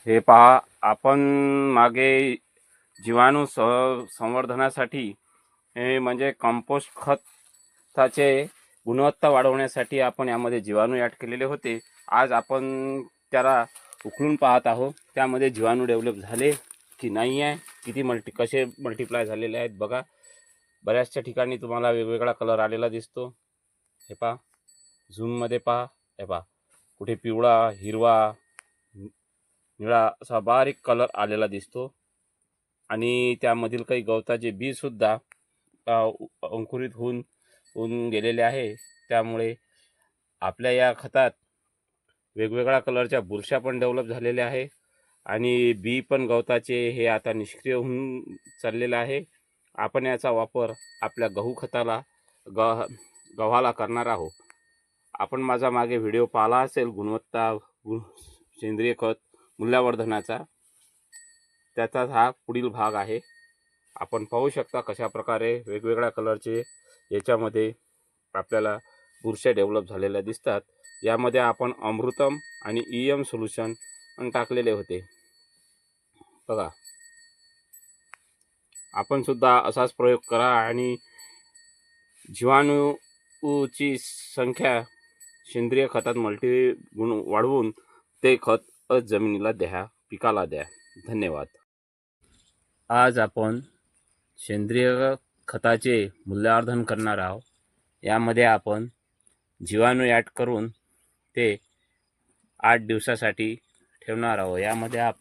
हे पहा, आपण मागे जीवाणू संवर्धनासाठी हे म्हणजे कंपोस्ट खताचे गुणवत्ता वाढवण्यासाठी आपण यामध्ये जीवाणू ॲड केलेले होते. आज आपण त्याला उकळून पाहत आहोत, त्यामध्ये जीवाणू डेव्हलप झाले की नाही आहे, कसे मल्टिप्लाय झालेले आहेत बघा. बऱ्याचशा ठिकाणी तुम्हाला वेगवेगळा कलर आलेला दिसतो. हे पहा, झूममध्ये पहा. हे पहा, कुठे पिवळा, हिरवा, निळा असा बारीक कलर आलेला दिसतो. आणि त्यामधील काही गवताचे बी सुद्धा अंकुरित होऊन गेलेले आहे. त्यामुळे आपल्या या खतात वेगवेगळ्या कलरच्या बुरश्या पण डेव्हलप झालेल्या आहे आणि बी पण गवताचे हे आता निष्क्रिय होऊन चाललेलं आहे. आपण याचा वापर आपल्या गहू खताला गव्हाला करणार आहोत. आपण माझा मागे व्हिडिओ पाहिला असेल सेंद्रिय खत मूल्यावर्धनाचा, त्याचा हा पुढील भाग आहे. आपण पाहू शकता कशा प्रकारे वेगवेगळ्या कलरचे याच्यामध्ये आपल्याला बुरश्या डेव्हलप झालेल्या दिसतात. यामध्ये आपण अमृतम आणि EM सोल्युशन टाकलेले होते बघा. आपण सुद्धा असाच प्रयोग करा आणि जीवाणूची संख्या सेंद्रिय खतात गुण वाढवून ते खत जमिनीला द्या, पिकाला द्या. धन्यवाद. आज आपण सेंद्रिय खताचे मूल्यवर्धन करणार आहोत. यामध्ये आपण जीवाणू ॲड करून ते 8 दिवसासाठी ठेवणार आहोत. यामध्ये आपण